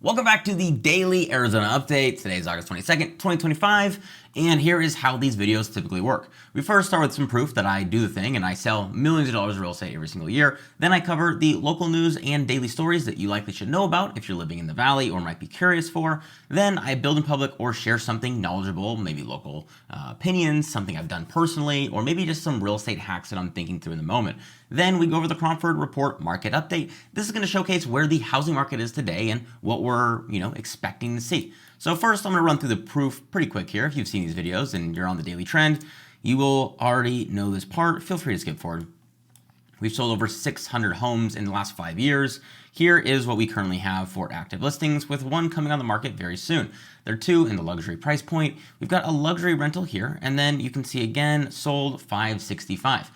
Welcome back to the Daily Arizona Update. Today is August 22nd, 2025, and here is how these videos typically work. We first start with some proof that I do the thing and I sell millions of dollars of real estate every single year. Then I cover the local news and daily stories that you likely should know about if you're living in the valley or might be curious for. Then I build in public or share something knowledgeable, maybe local opinions, something I've done personally, or maybe just some real estate hacks that I'm thinking through in the moment. Then we go over the Cromford Report Market Update. This is going to showcase where the housing market is today and what we're, expecting to see. So first, I'm going to run through the proof pretty quick here. If you've seen these videos and you're on the daily trend, you will already know this part. Feel free to skip forward. We've sold over 600 homes in the last 5 years. Here is what we currently have for active listings, with one coming on the market very soon. There are two in the luxury price point. We've got a luxury rental here, and then you can see again, sold $565.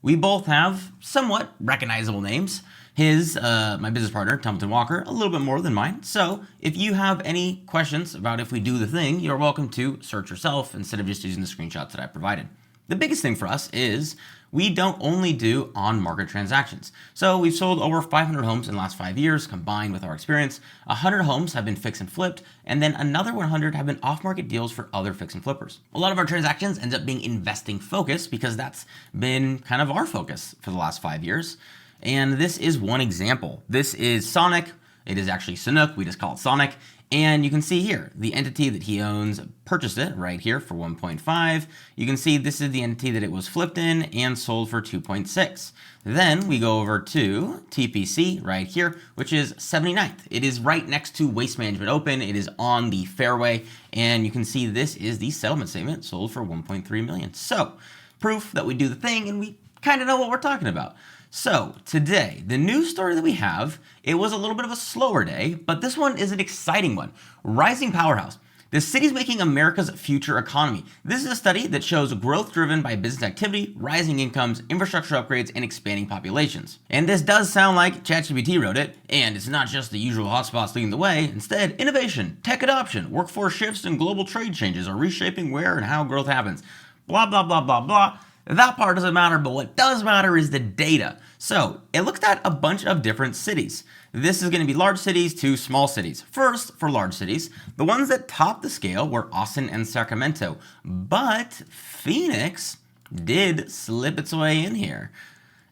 We both have somewhat recognizable names. His, my business partner, Templeton Walker, a little bit more than mine. So if you have any questions about if we do the thing, you're welcome to search yourself instead of just using the screenshots that I provided. The biggest thing for us is we don't only do on-market transactions. So we've sold over 500 homes in the last 5 years. Combined with our experience, 100 homes have been fix and flipped, and then another 100 have been off-market deals for other fix and flippers. A lot of our transactions end up being investing focused because that's been kind of our focus for the last 5 years. And this is one example. This is Sonic. It is actually Sanook. We just call it Sonic. And you can see here, the entity that he owns purchased it right here for 1.5. You can see this is the entity that it was flipped in and sold for 2.6. Then we go over to TPC right here, which is 79th. It is right next to Waste Management Open. It is on the fairway. And you can see this is the settlement statement, sold for 1.3 million. So proof that we do the thing and we kind of know what we're talking about. So today, the news story that we have, it was a little bit of a slower day, but this one is an exciting one. Rising powerhouse. The city's making America's future economy. This is a study that shows growth driven by business activity, rising incomes, infrastructure upgrades, and expanding populations. And this does sound like ChatGPT wrote it, and it's not just the usual hotspots leading the way. Instead, innovation, tech adoption, workforce shifts, and global trade changes are reshaping where and how growth happens. Blah, blah, blah, blah, blah. That part doesn't matter, but what does matter is the data. So it looked at a bunch of different cities. This is going to be large cities to small cities. First, for large cities, the ones that topped the scale were Austin and Sacramento, but Phoenix did slip its way in here.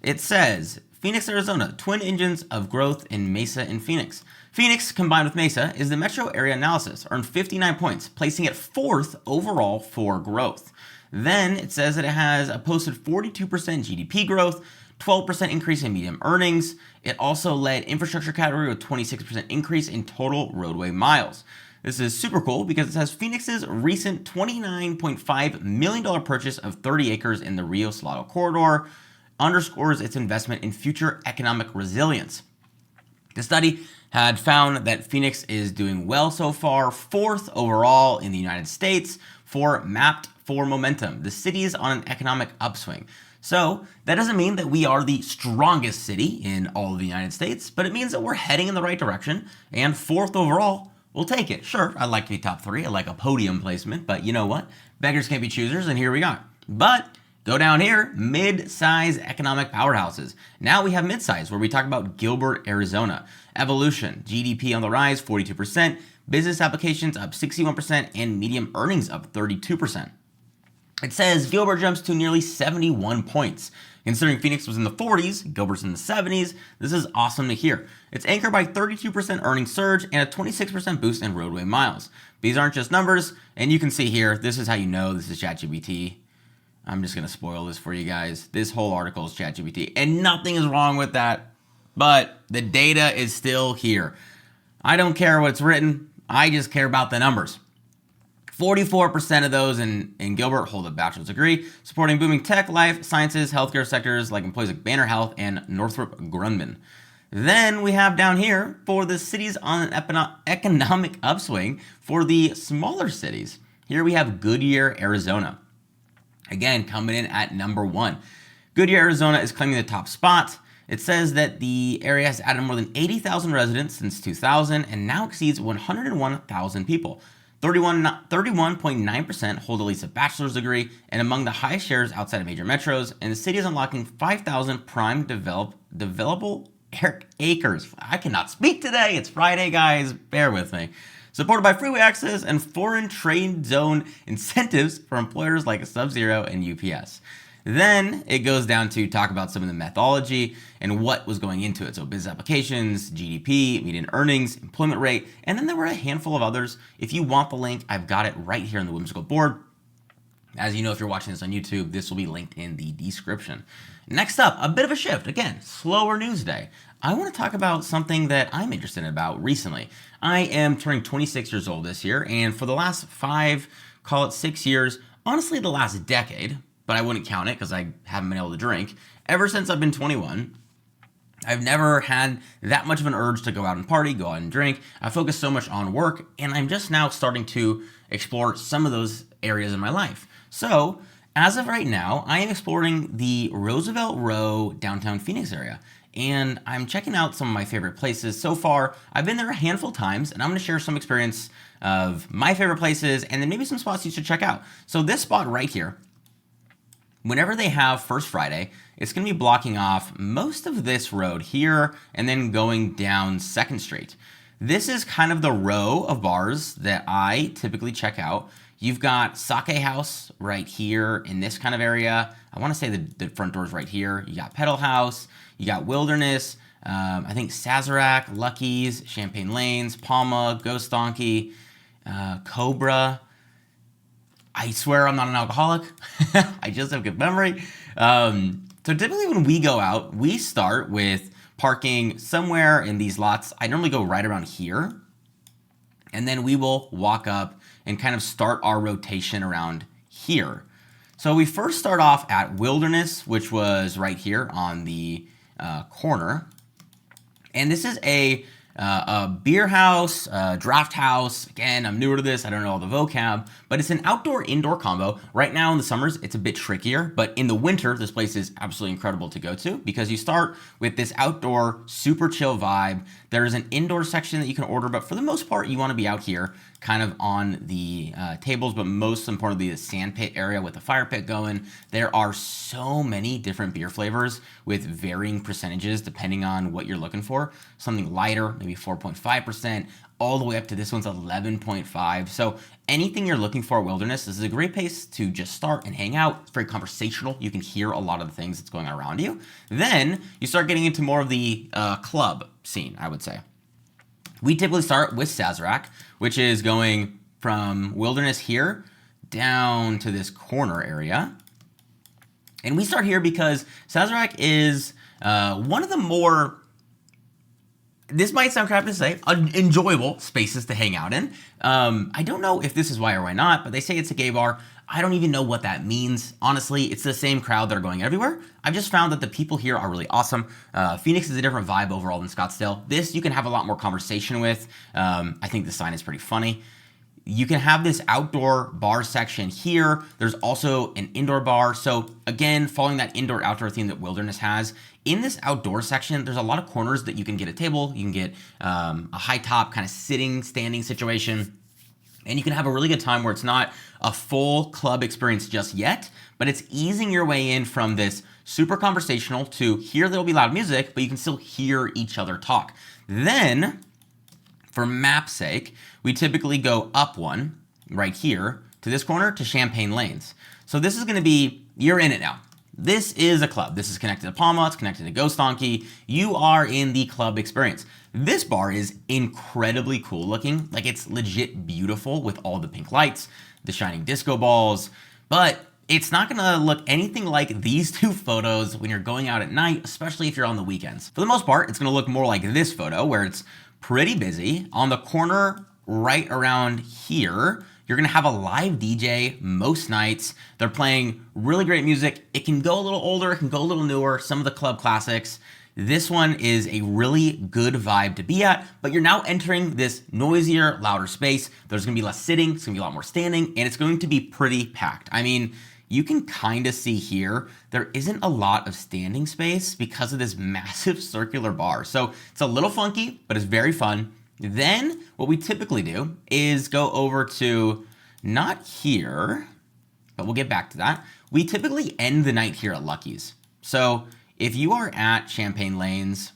It says, Phoenix, Arizona, twin engines of growth in Mesa and Phoenix. Phoenix, combined with Mesa, is the metro area analysis, earned 59 points, placing it 4th overall for growth. Then it says that it has a posted 42% GDP growth, 12% increase in median earnings. It also led infrastructure category with 26% increase in total roadway miles. This is super cool because it says Phoenix's recent $29.5 million purchase of 30 acres in the Rio Salado corridor underscores its investment in future economic resilience. The study had found that Phoenix is doing well so far, 4th overall in the United States for mapped for momentum. The city is on an economic upswing. So that doesn't mean that we are the strongest city in all of the United States, but it means that we're heading in the right direction, and 4th overall, we'll take it. Sure, I'd like to be top 3. I like a podium placement, but you know what? Beggars can't be choosers, and here we are. But go down here, mid-size economic powerhouses. Now we have mid-size, where we talk about Gilbert, Arizona. Evolution, GDP on the rise, 42%. Business applications up 61%, and median earnings up 32%. It says Gilbert jumps to nearly 71 points. Considering Phoenix was in the 40s, Gilbert's in the 70s, this is awesome to hear. It's anchored by 32% earnings surge and a 26% boost in roadway miles. These aren't just numbers, and you can see here, this is how you know this is ChatGPT. I'm just going to spoil this for you guys. This whole article is ChatGPT, and nothing is wrong with that, but the data is still here. I don't care what's written, I just care about the numbers. 44% of those in Gilbert hold a bachelor's degree, supporting booming tech, life sciences, healthcare sectors like employees like Banner Health and Northrop Grumman. Then we have down here for the cities on an economic upswing for the smaller cities. Here we have Goodyear, Arizona. Again, coming in at number 1. Goodyear, Arizona is claiming the top spot. It says that the area has added more than 80,000 residents since 2000 and now exceeds 101,000 people. 31.9% hold at least a bachelor's degree, and among the highest shares outside of major metros, and the city is unlocking 5,000 prime developable Eric Akers. I cannot speak today. It's Friday, guys. Bear with me. Supported by freeway access and foreign trade zone incentives for employers like Sub-Zero and UPS. Then it goes down to talk about some of the methodology and what was going into it. So business applications, GDP, median earnings, employment rate, and then there were a handful of others. If you want the link, I've got it right here on the whimsical board. As you know, if you're watching this on YouTube, this will be linked in the description. Next up, a bit of a shift. Again, slower news day. I want to talk about something that I'm interested in about recently. I am turning 26 years old this year, and for the last 5, call it 6 years, honestly the last decade, but I wouldn't count it because I haven't been able to drink, ever since I've been 21, I've never had that much of an urge to go out and party, go out and drink. I focus so much on work, and I'm just now starting to explore some of those areas in my life. So, as of right now, I am exploring the Roosevelt Row downtown Phoenix area, and I'm checking out some of my favorite places. So far, I've been there a handful of times, and I'm going to share some experience of my favorite places, and then maybe some spots you should check out. So this spot right here, whenever they have First Friday, it's going to be blocking off most of this road here and then going down 2nd Street. This is kind of the row of bars that I typically check out. You've got Sake House right here in this kind of area. I want to say the front door's right here. You got Pedal House. You got Wilderness. I think Sazerac, Lucky's, Champagne Lanes, Palma, Ghost Donkey, Cobra. I swear I'm not an alcoholic. I just have good memory. So typically when we go out, we start with parking somewhere in these lots. I normally go right around here. And then we will walk up and kind of start our rotation around here. So we first start off at Wilderness, which was right here on the corner. And this is a beer house, draft house. Again, I'm newer to this. I don't know all the vocab, but it's an outdoor-indoor combo. Right now in the summers, it's a bit trickier, but in the winter, this place is absolutely incredible to go to because you start with this outdoor, super chill vibe. There's an indoor section that you can order, but for the most part, you want to be out here kind of on the tables, but most importantly, the sand pit area with the fire pit going. There are so many different beer flavors with varying percentages depending on what you're looking for. Something lighter, maybe 4.5%, all the way up to this one's 11.5. So anything you're looking for at Wilderness, this is a great place to just start and hang out. It's very conversational. You can hear a lot of the things that's going on around you. Then you start getting into more of the club scene, I would say. We typically start with Sazerac, which is going from Wilderness here down to this corner area. And we start here because Sazerac is one of the more, this might sound crappy to say, enjoyable spaces to hang out in. I don't know if this is why or why not, but they say it's a gay bar. I don't even know what that means. Honestly, it's the same crowd that are going everywhere. I've just found that the people here are really awesome. Phoenix is a different vibe overall than Scottsdale. This you can have a lot more conversation with. I think the sign is pretty funny. You can have this outdoor bar section here. There's also an indoor bar. So again, following that indoor-outdoor theme that Wilderness has, in this outdoor section, there's a lot of corners that you can get a table. You can get a high top kind of sitting, standing situation. And you can have a really good time where it's not a full club experience just yet, but it's easing your way in from this super conversational to here there'll be loud music, but you can still hear each other talk. Then, for map's sake, we typically go up one right here to this corner to Champagne Lanes. So this is going to be, you're in it now. This is a club. This is connected to Palma. It's connected to Ghost Donkey. You are in the club experience. This bar is incredibly cool looking. Like, it's legit beautiful with all the pink lights, the shining disco balls, but it's not gonna look anything like these two photos when you're going out at night, especially if you're on the weekends. For the most part, it's gonna look more like this photo where it's pretty busy. On the corner right around here, you're gonna have a live DJ most nights. They're playing really great music. It can go a little older, it can go a little newer, some of the club classics. This one is a really good vibe to be at, but you're now entering this noisier, louder space. There's gonna be less sitting, it's gonna be a lot more standing, and it's going to be pretty packed. I mean, you can kind of see here, there isn't a lot of standing space because of this massive circular bar. So it's a little funky, but it's very fun. Then what we typically do is go over to, not here, but we'll get back to that. We typically end the night here at Lucky's. So if you are at Champagne Lanes,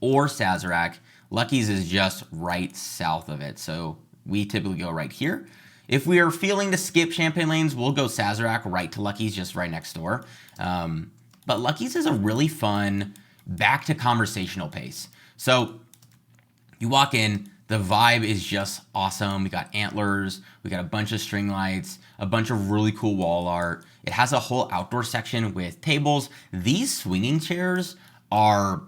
or Sazerac. Lucky's is just right south of it, so we typically go right here. If we are feeling to skip Champagne Lanes, we'll go Sazerac right to Lucky's, just right next door. But Lucky's is a really fun back to conversational pace. So you walk in, the vibe is just awesome. We got antlers, we got a bunch of string lights, a bunch of really cool wall art. It has a whole outdoor section with tables. These swinging chairs are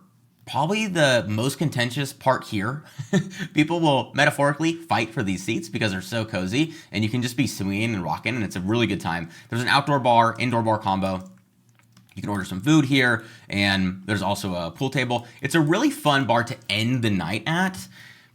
probably the most contentious part here. People will metaphorically fight for these seats because they're so cozy, and you can just be swinging and rocking, and it's a really good time. There's an outdoor bar, indoor bar combo. You can order some food here, and there's also a pool table. It's a really fun bar to end the night at,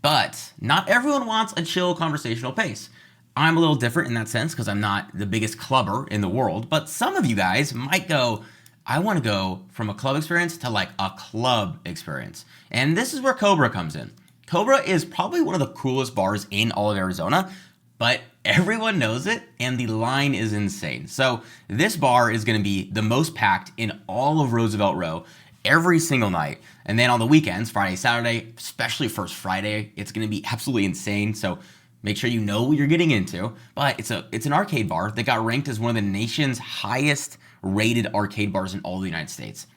but not everyone wants a chill conversational pace. I'm a little different in that sense because I'm not the biggest clubber in the world, but some of you guys might go, I want to go from a club experience to like a club experience. And this is where Cobra comes in. Cobra is probably one of the coolest bars in all of Arizona, but everyone knows it and the line is insane. So this bar is going to be the most packed in all of Roosevelt Row every single night. And then on the weekends, Friday, Saturday, especially first Friday, it's going to be absolutely insane. So make sure you know what you're getting into. But it's an arcade bar that got ranked as one of the nation's highest rated arcade bars in all the United States.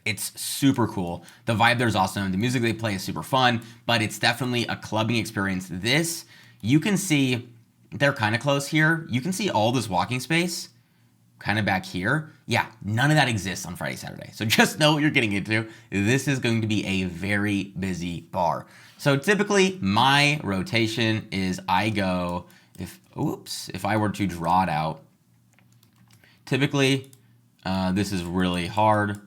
It's super cool. The vibe there is awesome. The music they play is super fun, but it's definitely a clubbing experience. This, you can see, they're kind of close here. You can see all this walking space kind of back here. Yeah, none of that exists on Friday, Saturday. So just know what you're getting into. This is going to be a very busy bar. So typically my rotation is I go, if I were to draw it out, typically this is really hard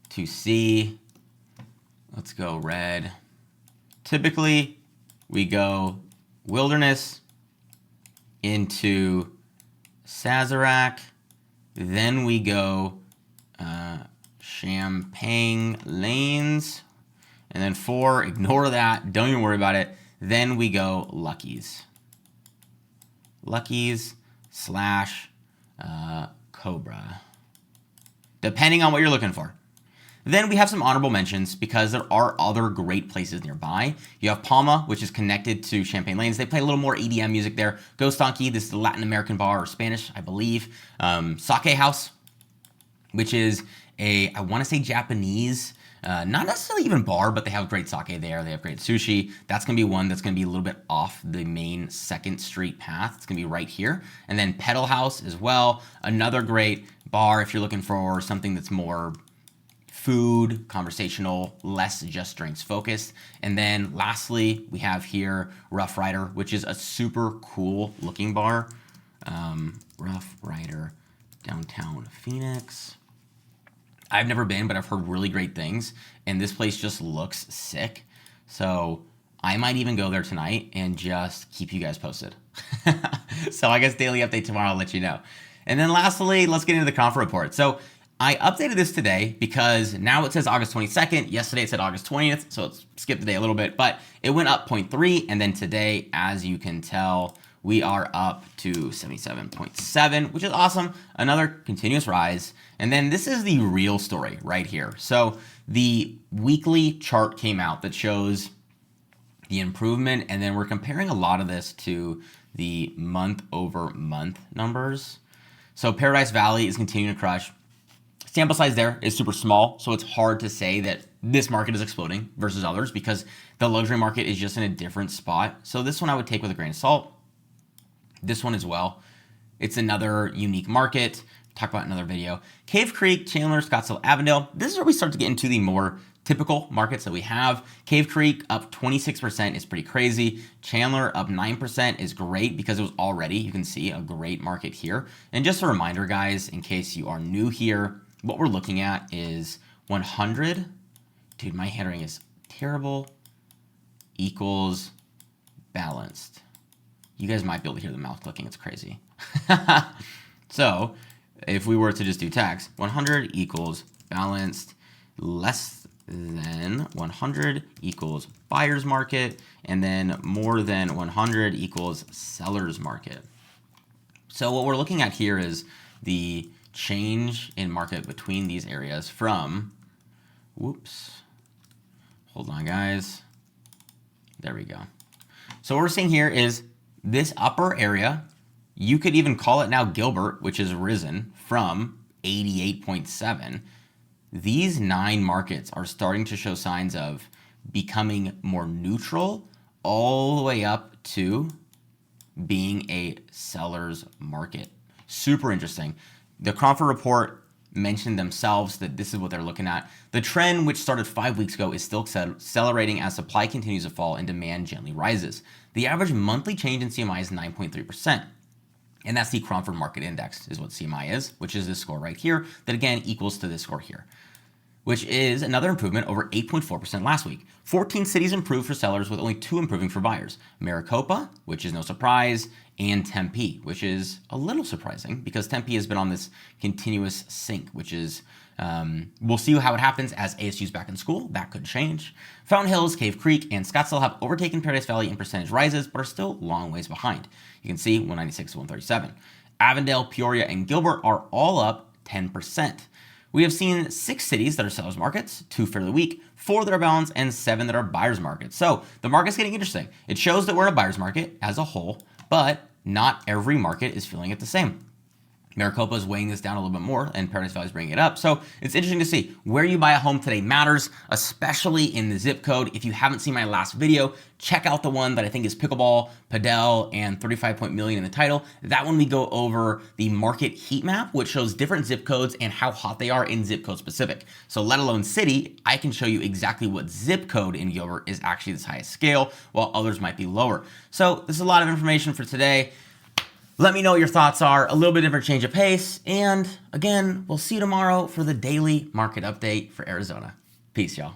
to see. Let's go red. Typically we go Wilderness into Sazerac, then we go Champagne Lanes, and then 4, ignore that, don't even worry about it. Then we go Lucky's. Lucky's slash Cobra, depending on what you're looking for. Then we have some honorable mentions because there are other great places nearby. You have Palma, which is connected to Champagne Lanes. They play a little more EDM music there. Ghost Donkey, this is a Latin American bar, or Spanish, I believe. Sake House, which is I want to say Japanese, not necessarily even bar, but they have great sake there. They have great sushi. That's going to be one that's going to be a little bit off the main 2nd Street path. It's going to be right here. And then Pedal House as well. Another great bar if you're looking for something that's more food, conversational, less just drinks focused. And then lastly, we have here Rough Rider, which is a super cool looking bar. Rough Rider, downtown Phoenix. I've never been, but I've heard really great things. And this place just looks sick. So I might even go there tonight and just keep you guys posted. So I guess daily update tomorrow, I'll let you know. And then lastly, let's get into the Cromford report. So I updated this today because now it says August 22nd. Yesterday it said August 20th, so it's skipped the day a little bit, but it went up 0.3, and then today, as you can tell, we are up to 77.7, which is awesome. Another continuous rise. And then this is the real story right here. So the weekly chart came out that shows the improvement, and then we're comparing a lot of this to the month-over-month numbers. So Paradise Valley is continuing to crush. Sample size there is super small, so it's hard to say that this market is exploding versus others because the luxury market is just in a different spot. So this one I would take with a grain of salt. This one as well. It's another unique market. Talk about another video. Cave Creek, Chandler, Scottsdale, Avondale. This is where we start to get into the more typical markets that we have. Cave Creek up 26% is pretty crazy. Chandler up 9% is great because it was already, you can see, a great market here. And just a reminder, guys, in case you are new here, what we're looking at is 100, dude, my handwriting is terrible, equals balanced. You guys might be able to hear the mouse clicking, it's crazy. So if we were to just do tax, 100 equals balanced, less than 100 equals buyer's market, and then more than 100 equals seller's market. So what we're looking at here is the change in market between these areas from, Hold on, guys. There we go. So what we're seeing here is this upper area, you could even call it now Gilbert, which has risen from 88.7. These 9 markets are starting to show signs of becoming more neutral all the way up to being a seller's market. Super interesting. The Cromford report mentioned themselves that this is what they're looking at. The trend, which started 5 weeks ago, is still accelerating as supply continues to fall and demand gently rises. The average monthly change in CMI is 9.3%. And that's the Cromford Market Index is what CMI is, which is this score right here that again equals to this score here, which is another improvement over 8.4% last week. 14 cities improved for sellers with only 2 improving for buyers. Maricopa, which is no surprise, and Tempe, which is a little surprising because Tempe has been on this continuous sink, which is, we'll see how it happens as ASU's back in school. That could change. Fountain Hills, Cave Creek, and Scottsdale have overtaken Paradise Valley in percentage rises, but are still long ways behind. You can see 196 to 137. Avondale, Peoria, and Gilbert are all up 10%. We have seen 6 cities that are sellers markets, 2 fairly weak, 4 that are balanced, and 7 that are buyers markets. So the market's getting interesting. It shows that we're in a buyers market as a whole, but not every market is feeling it the same. Maricopa is weighing this down a little bit more, and Paradise Valley is bringing it up. So it's interesting to see where you buy a home today matters, especially in the zip code. If you haven't seen my last video, check out the one that I think is pickleball, padel, and 35 million in the title. That one we go over the market heat map, which shows different zip codes and how hot they are in zip code specific. So let alone city, I can show you exactly what zip code in Gilbert is actually this highest scale, while others might be lower. So this is a lot of information for today. Let me know what your thoughts are, a little bit different change of pace, and again, we'll see you tomorrow for the daily market update for Arizona. Peace, y'all.